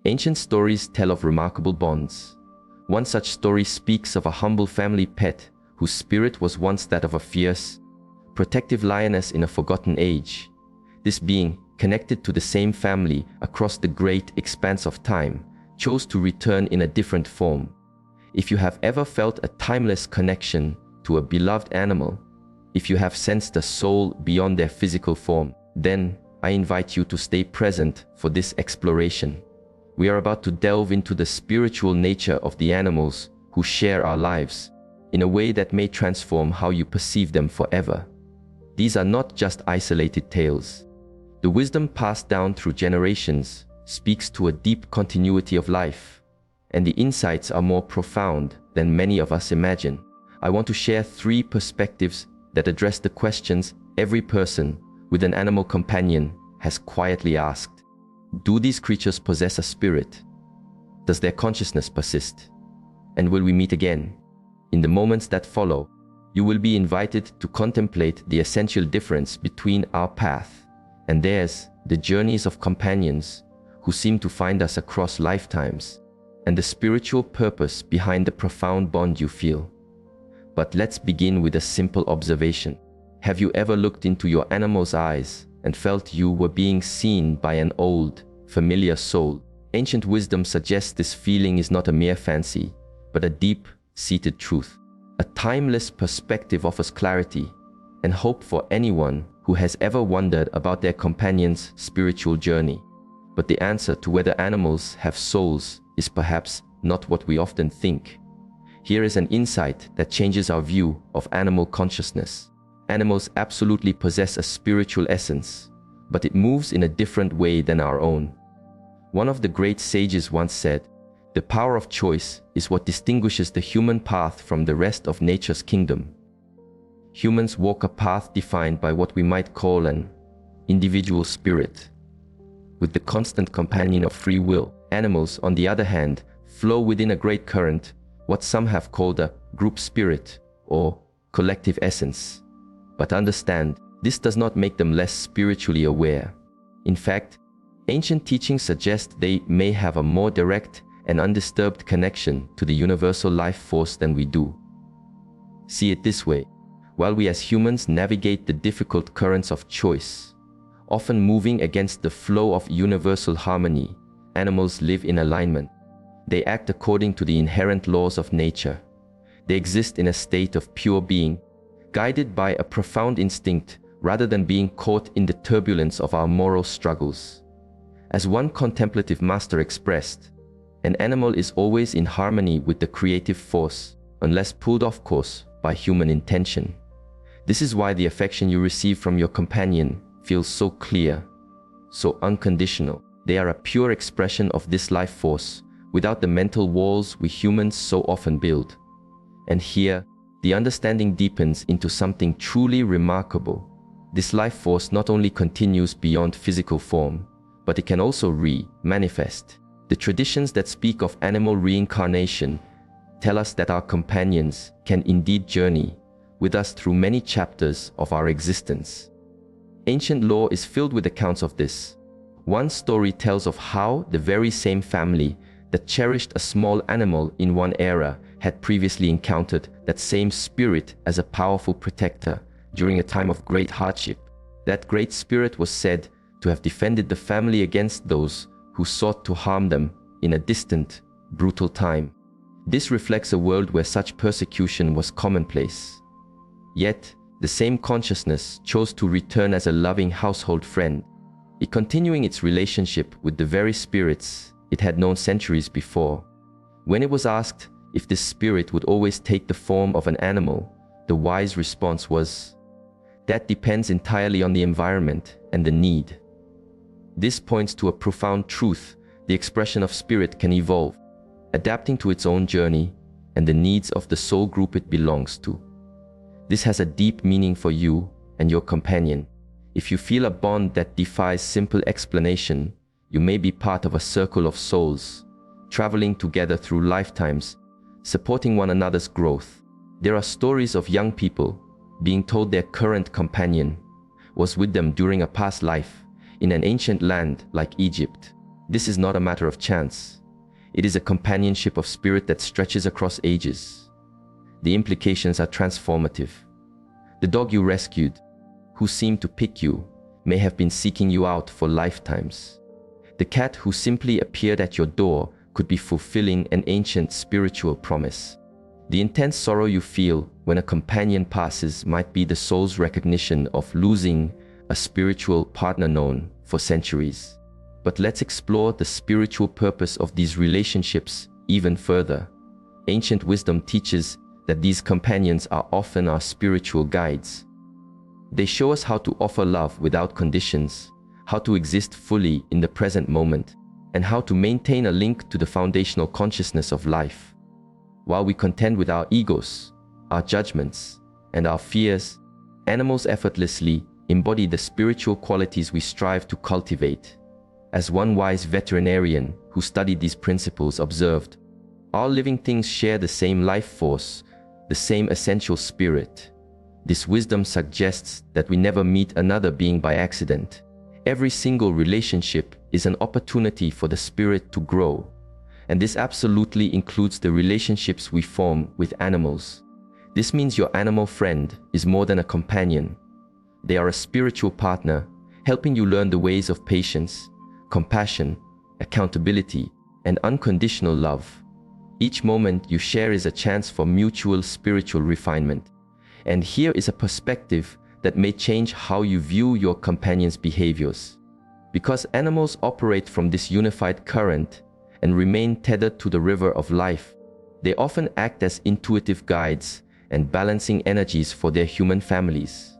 Ancient stories tell of remarkable bonds. One such story speaks of a humble family pet whose spirit was once that of a fierce, protective lioness in a forgotten age. This being, connected to the same family across the great expanse of time, chose to return in a different form. If you have ever felt a timeless connection to a beloved animal, if you have sensed a soul beyond their physical form, then I invite you to stay present for this exploration. We are about to delve into the spiritual nature of the animals who share our lives in a way that may transform how you perceive them forever. These are not just isolated tales. The wisdom passed down through generations speaks to a deep continuity of life, and the insights are more profound than many of us imagine. I want to share 3 perspectives that address the questions every person with an animal companion has quietly asked. Do these creatures possess a spirit? Does their consciousness persist? And will we meet again? In the moments that follow, you will be invited to contemplate the essential difference between our path and theirs, the journeys of companions who seem to find us across lifetimes, and the spiritual purpose behind the profound bond you feel. But let's begin with a simple observation. Have you ever looked into your animal's eyes and felt you were being seen by an old, familiar soul? Ancient wisdom suggests this feeling is not a mere fancy, but a deep-seated truth. A timeless perspective offers clarity and hope for anyone who has ever wondered about their companion's spiritual journey. But the answer to whether animals have souls is perhaps not what we often think. Here is an insight that changes our view of animal consciousness. Animals absolutely possess a spiritual essence, but it moves in a different way than our own. One of the great sages once said, "The power of choice is what distinguishes the human path from the rest of nature's kingdom." Humans walk a path defined by what we might call an individual spirit, with the constant companion of free will. Animals, on the other hand, flow within a great current, what some have called a group spirit or collective essence. But understand, this does not make them less spiritually aware. In fact, ancient teachings suggest they may have a more direct and undisturbed connection to the universal life force than we do. See it this way. While we as humans navigate the difficult currents of choice, often moving against the flow of universal harmony, animals live in alignment. They act according to the inherent laws of nature. They exist in a state of pure being, guided by a profound instinct rather than being caught in the turbulence of our moral struggles. As one contemplative master expressed, an animal is always in harmony with the creative force, unless pulled off course by human intention. This is why the affection you receive from your companion feels so clear, so unconditional. They are a pure expression of this life force, without the mental walls we humans so often build. And here, the understanding deepens into something truly remarkable. This life force not only continues beyond physical form, but it can also manifest. The traditions that speak of animal reincarnation tell us that our companions can indeed journey with us through many chapters of our existence. Ancient lore is filled with accounts of this. One story tells of how the very same family that cherished a small animal in one era had previously encountered that same spirit as a powerful protector during a time of great hardship. That great spirit was said to have defended the family against those who sought to harm them in a distant, brutal time. This reflects a world where such persecution was commonplace. Yet, the same consciousness chose to return as a loving household friend, continuing its relationship with the very spirits it had known centuries before. When it was asked if this spirit would always take the form of an animal, the wise response was, "That depends entirely on the environment and the need." This points to a profound truth. The expression of spirit can evolve, adapting to its own journey and the needs of the soul group it belongs to. This has a deep meaning for you and your companion. If you feel a bond that defies simple explanation, you may be part of a circle of souls, traveling together through lifetimes, supporting one another's growth. There are stories of young people being told their current companion was with them during a past life in an ancient land like Egypt. This is not a matter of chance. It is a companionship of spirit that stretches across ages. The implications are transformative. The dog you rescued, who seemed to pick you, may have been seeking you out for lifetimes. The cat who simply appeared at your door could be fulfilling an ancient spiritual promise. The intense sorrow you feel when a companion passes might be the soul's recognition of losing a spiritual partner known for centuries. But let's explore the spiritual purpose of these relationships even further. Ancient wisdom teaches that these companions are often our spiritual guides. They show us how to offer love without conditions, how to exist fully in the present moment, and how to maintain a link to the foundational consciousness of life. While we contend with our egos, our judgments, and our fears, animals effortlessly embody the spiritual qualities we strive to cultivate. As one wise veterinarian who studied these principles observed, all living things share the same life force, the same essential spirit. This wisdom suggests that we never meet another being by accident. Every single relationship is an opportunity for the spirit to grow, and this absolutely includes the relationships we form with animals. This means your animal friend is more than a companion. They are a spiritual partner, helping you learn the ways of patience, compassion, accountability, and unconditional love. Each moment you share is a chance for mutual spiritual refinement. And here is a perspective that may change how you view your companion's behaviors. Because animals operate from this unified current and remain tethered to the river of life, they often act as intuitive guides and balancing energies for their human families.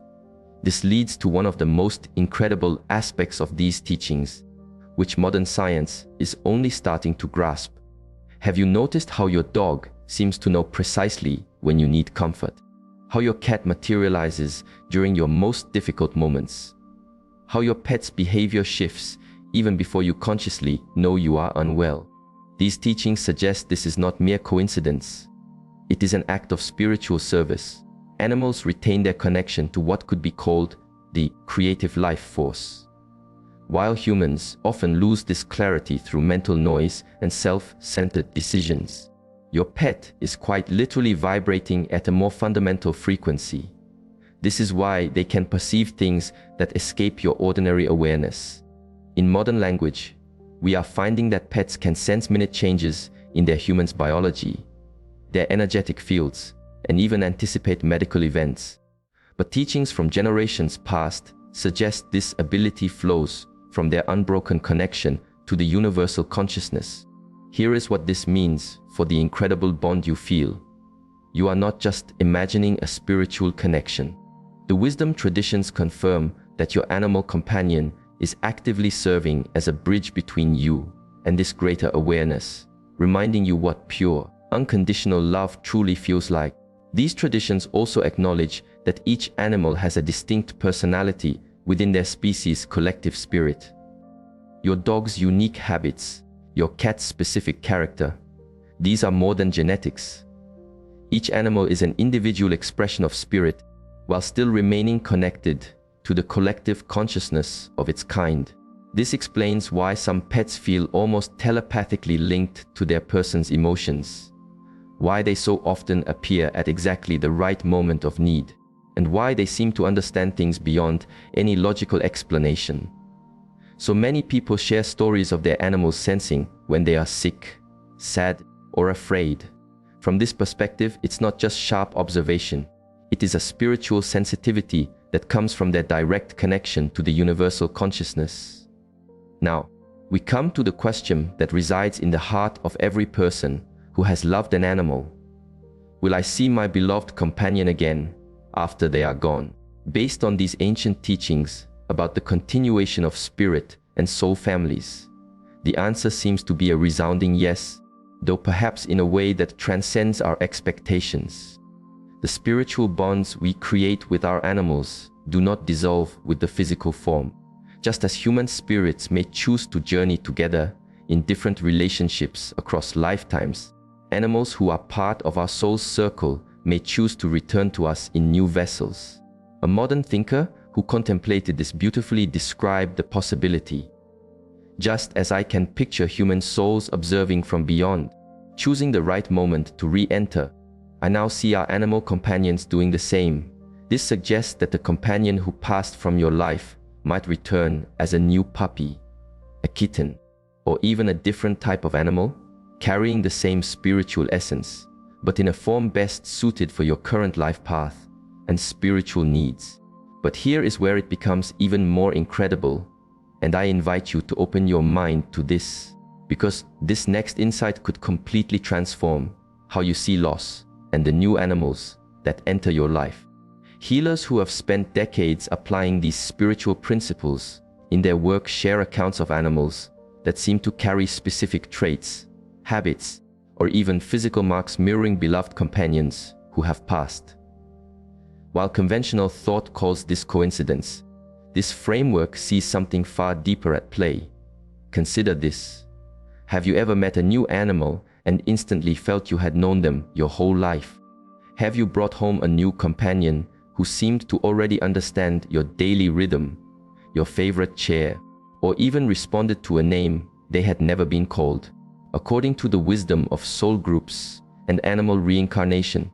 This leads to one of the most incredible aspects of these teachings, which modern science is only starting to grasp. Have you noticed how your dog seems to know precisely when you need comfort? How your cat materializes during your most difficult moments? How your pet's behavior shifts even before you consciously know you are unwell? These teachings suggest this is not mere coincidence. It is an act of spiritual service. Animals retain their connection to what could be called the creative life force, while humans often lose this clarity through mental noise and self-centered decisions. Your pet is quite literally vibrating at a more fundamental frequency. This is why they can perceive things that escape your ordinary awareness. In modern language, we are finding that pets can sense minute changes in their human's biology, their energetic fields, and even anticipate medical events. But teachings from generations past suggest this ability flows from their unbroken connection to the universal consciousness. Here is what this means for the incredible bond you feel. You are not just imagining a spiritual connection. The wisdom traditions confirm that your animal companion is actively serving as a bridge between you and this greater awareness, reminding you what pure, unconditional love truly feels like. These traditions also acknowledge that each animal has a distinct personality within their species' collective spirit. Your dog's unique habits, your cat's specific character, these are more than genetics. Each animal is an individual expression of spirit while still remaining connected to the collective consciousness of its kind. This explains why some pets feel almost telepathically linked to their person's emotions, why they so often appear at exactly the right moment of need, and why they seem to understand things beyond any logical explanation. So many people share stories of their animals sensing when they are sick, sad, or afraid. From this perspective, it's not just sharp observation. It is a spiritual sensitivity that comes from their direct connection to the universal consciousness. Now, we come to the question that resides in the heart of every person who has loved an animal. Will I see my beloved companion again after they are gone? Based on these ancient teachings about the continuation of spirit and soul families, the answer seems to be a resounding yes, though perhaps in a way that transcends our expectations. The spiritual bonds we create with our animals do not dissolve with the physical form. Just as human spirits may choose to journey together in different relationships across lifetimes, animals who are part of our soul's circle may choose to return to us in new vessels. A modern thinker who contemplated this beautifully described the possibility. Just as I can picture human souls observing from beyond, choosing the right moment to re-enter, I now see our animal companions doing the same. This suggests that the companion who passed from your life might return as a new puppy, a kitten, or even a different type of animal, carrying the same spiritual essence, but in a form best suited for your current life path and spiritual needs. But here is where it becomes even more incredible, and I invite you to open your mind to this, because this next insight could completely transform how you see loss and the new animals that enter your life. Healers who have spent decades applying these spiritual principles in their work share accounts of animals that seem to carry specific traits, habits, or even physical marks mirroring beloved companions who have passed. While conventional thought calls this coincidence, this framework sees something far deeper at play. Consider this. Have you ever met a new animal and instantly felt you had known them your whole life? Have you brought home a new companion who seemed to already understand your daily rhythm, your favorite chair, or even responded to a name they had never been called? According to the wisdom of soul groups and animal reincarnation,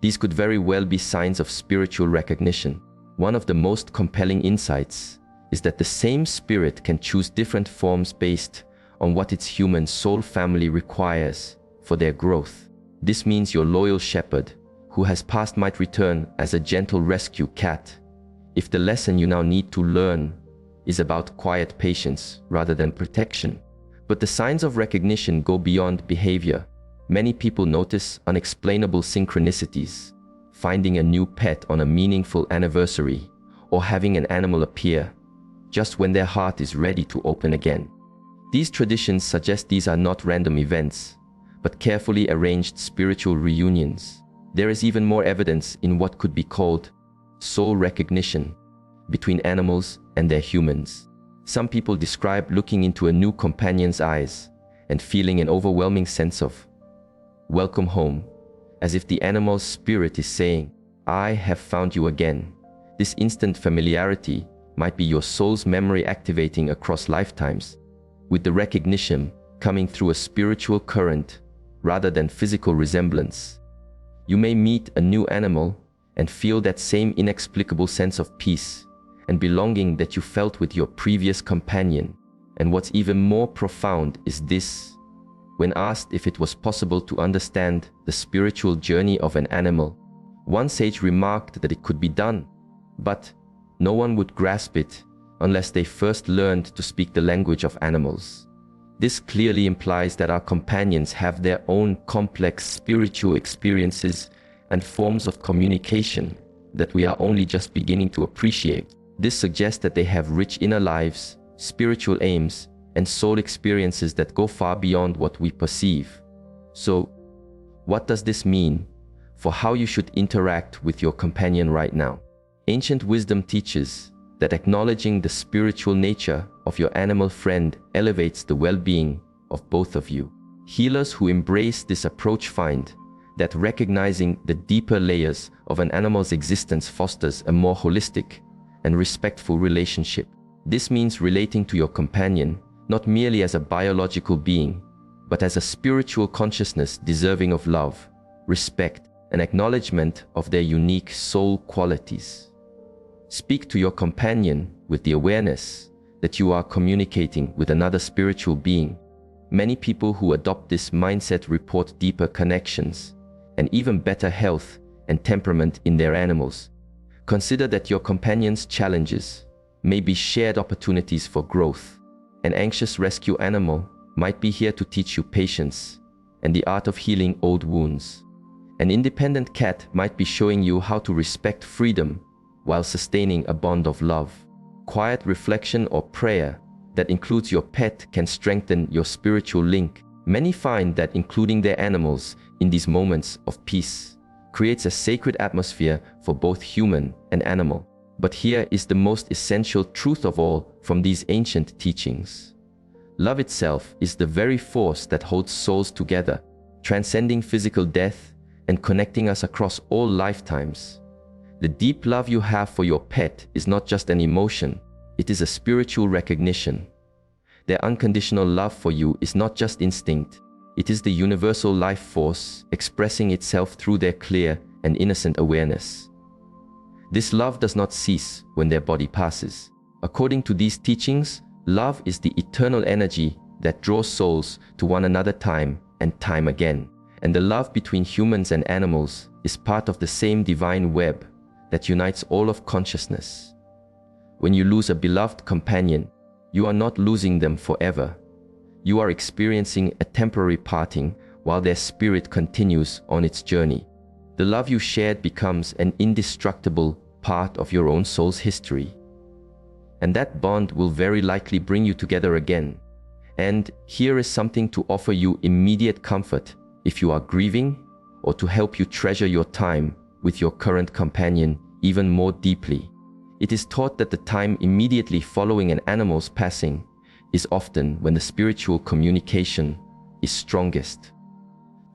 these could very well be signs of spiritual recognition. One of the most compelling insights is that the same spirit can choose different forms based on what its human soul family requires for their growth. This means your loyal shepherd who has passed might return as a gentle rescue cat, if the lesson you now need to learn is about quiet patience rather than protection. But the signs of recognition go beyond behavior. Many people notice unexplainable synchronicities, finding a new pet on a meaningful anniversary, or having an animal appear just when their heart is ready to open again. These traditions suggest these are not random events, but carefully arranged spiritual reunions. There is even more evidence in what could be called soul recognition between animals and their humans. Some people describe looking into a new companion's eyes and feeling an overwhelming sense of welcome home, as if the animal's spirit is saying, I have found you again. This instant familiarity might be your soul's memory activating across lifetimes, with the recognition coming through a spiritual current rather than physical resemblance. You may meet a new animal and feel that same inexplicable sense of peace and belonging that you felt with your previous companion. And what's even more profound is this. When asked if it was possible to understand the spiritual journey of an animal, one sage remarked that it could be done, but no one would grasp it unless they first learned to speak the language of animals. This clearly implies that our companions have their own complex spiritual experiences and forms of communication that we are only just beginning to appreciate. This suggests that they have rich inner lives, spiritual aims, and soul experiences that go far beyond what we perceive. So, what does this mean for how you should interact with your companion right now? Ancient wisdom teaches that acknowledging the spiritual nature of your animal friend elevates the well-being of both of you. Healers who embrace this approach find that recognizing the deeper layers of an animal's existence fosters a more holistic and respectful relationship. This means relating to your companion not merely as a biological being, but as a spiritual consciousness deserving of love, respect, and acknowledgement of their unique soul qualities. Speak to your companion with the awareness that you are communicating with another spiritual being. Many people who adopt this mindset report deeper connections and even better health and temperament in their animals. Consider that your companion's challenges may be shared opportunities for growth. An anxious rescue animal might be here to teach you patience and the art of healing old wounds. An independent cat might be showing you how to respect freedom while sustaining a bond of love. Quiet reflection or prayer that includes your pet can strengthen your spiritual link. Many find that including their animals in these moments of peace creates a sacred atmosphere for both human and animal. But here is the most essential truth of all from these ancient teachings. Love itself is the very force that holds souls together, transcending physical death and connecting us across all lifetimes. The deep love you have for your pet is not just an emotion, it is a spiritual recognition Their unconditional love for you is not just instinct, it is the universal life force expressing itself through their clear and innocent awareness. This love does not cease when their body passes. According to these teachings, love is the eternal energy that draws souls to one another time and time again. And the love between humans and animals is part of the same divine web that unites all of consciousness. When you lose a beloved companion, you are not losing them forever. You are experiencing a temporary parting while their spirit continues on its journey. The love you shared becomes an indestructible part of your own soul's history. And that bond will very likely bring you together again. And here is something to offer you immediate comfort if you are grieving, or to help you treasure your time with your current companion even more deeply. It is taught that the time immediately following an animal's passing is often when the spiritual communication is strongest.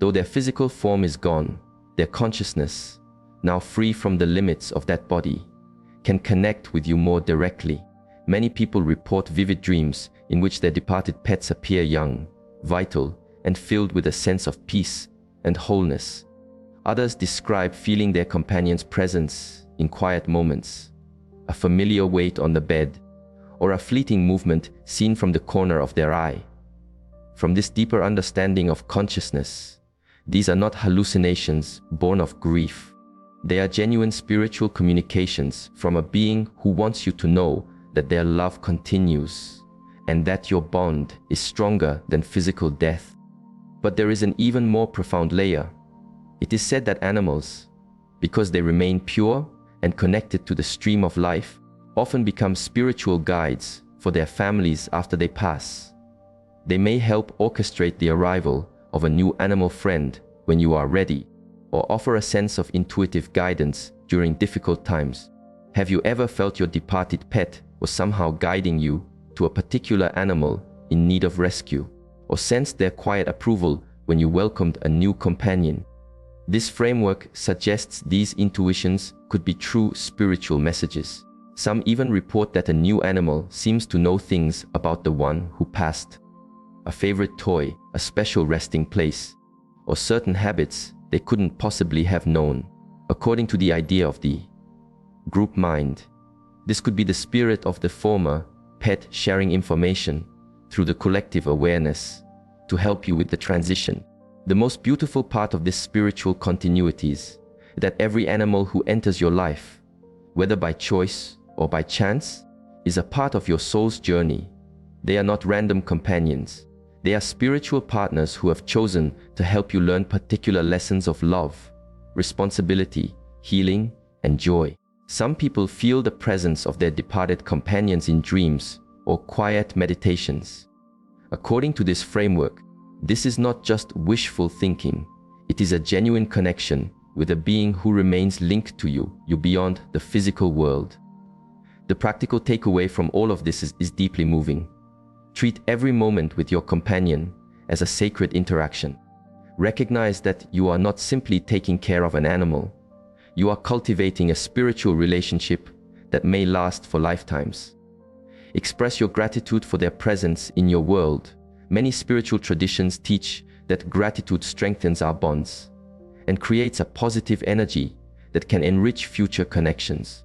Though their physical form is gone, their consciousness, now free from the limits of that body, can connect with you more directly. Many people report vivid dreams in which their departed pets appear young, vital, and filled with a sense of peace and wholeness. Others describe feeling their companion's presence in quiet moments, a familiar weight on the bed, or a fleeting movement seen from the corner of their eye. From this deeper understanding of consciousness, these are not hallucinations born of grief. They are genuine spiritual communications from a being who wants you to know that their love continues and that your bond is stronger than physical death. But there is an even more profound layer. It is said that animals, because they remain pure and connected to the stream of life, often become spiritual guides for their families after they pass. They may help orchestrate the arrival of a new animal friend when you are ready, or offer a sense of intuitive guidance during difficult times. Have you ever felt your departed pet was somehow guiding you to a particular animal in need of rescue, or sensed their quiet approval when you welcomed a new companion? This framework suggests these intuitions could be true spiritual messages. Some even report that a new animal seems to know things about the one who passed. A favorite toy, a special resting place, or certain habits they couldn't possibly have known. According to the idea of the group mind, this could be the spirit of the former pet sharing information through the collective awareness to help you with the transition. The most beautiful part of this spiritual continuity is that every animal who enters your life, whether by choice or by chance, is a part of your soul's journey. They are not random companions. They are spiritual partners who have chosen to help you learn particular lessons of love, responsibility, healing, and joy. Some people feel the presence of their departed companions in dreams or quiet meditations. According to this framework, this is not just wishful thinking. It is a genuine connection with a being who remains linked to you beyond the physical world. The practical takeaway from all of this is deeply moving. Treat every moment with your companion as a sacred interaction. Recognize that you are not simply taking care of an animal. You are cultivating a spiritual relationship that may last for lifetimes. Express your gratitude for their presence in your world. Many spiritual traditions teach that gratitude strengthens our bonds and creates a positive energy that can enrich future connections.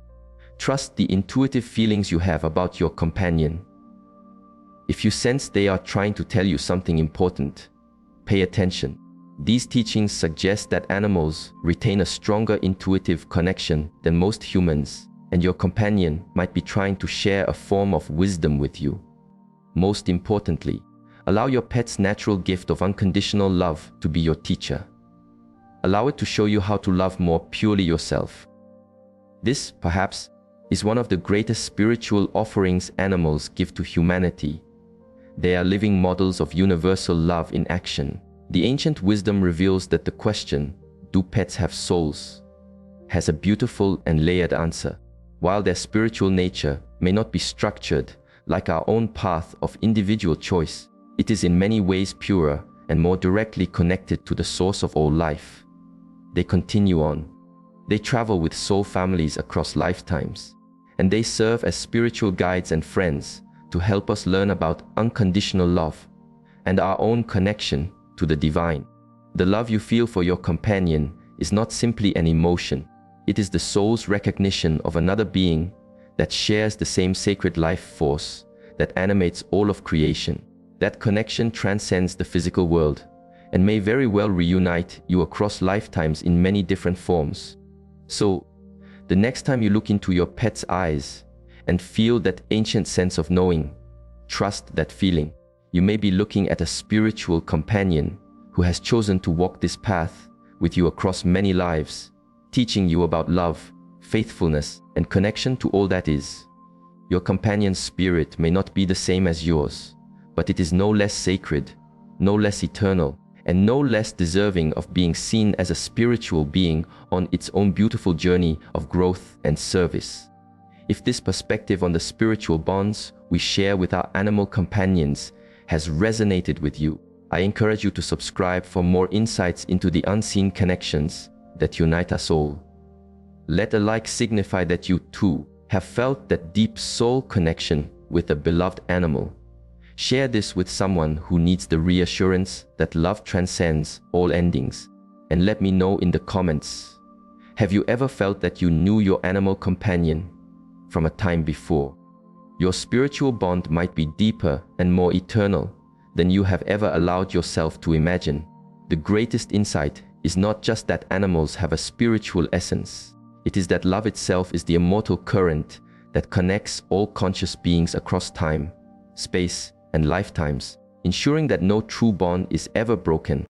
Trust the intuitive feelings you have about your companion. If you sense they are trying to tell you something important, pay attention. These teachings suggest that animals retain a stronger intuitive connection than most humans, and your companion might be trying to share a form of wisdom with you. Most importantly, allow your pet's natural gift of unconditional love to be your teacher. Allow it to show you how to love more purely yourself. This, perhaps, is one of the greatest spiritual offerings animals give to humanity. They are living models of universal love in action. The ancient wisdom reveals that the question, "Do pets have souls?" has a beautiful and layered answer. While their spiritual nature may not be structured like our own path of individual choice, it is in many ways purer and more directly connected to the source of all life. They continue on. They travel with soul families across lifetimes, and they serve as spiritual guides and friends to to help us learn about unconditional love and our own connection to the divine. The love you feel for your companion is not simply an emotion. It is the soul's recognition of another being that shares the same sacred life force that animates all of creation. That connection transcends the physical world and may very well reunite you across lifetimes in many different forms. So, the next time you look into your pet's eyes and feel that ancient sense of knowing, trust that feeling. You may be looking at a spiritual companion who has chosen to walk this path with you across many lives, teaching you about love, faithfulness, and connection to all that is. Your companion's spirit may not be the same as yours, but it is no less sacred, no less eternal, and no less deserving of being seen as a spiritual being on its own beautiful journey of growth and service. If this perspective on the spiritual bonds we share with our animal companions has resonated with you, I encourage you to subscribe for more insights into the unseen connections that unite us all. Let a like signify that you too have felt that deep soul connection with a beloved animal. Share this with someone who needs the reassurance that love transcends all endings. And let me know in the comments, have you ever felt that you knew your animal companion from a time before? Your spiritual bond might be deeper and more eternal than you have ever allowed yourself to imagine. The greatest insight is not just that animals have a spiritual essence. It is that love itself is the immortal current that connects all conscious beings across time, space, and lifetimes, ensuring that no true bond is ever broken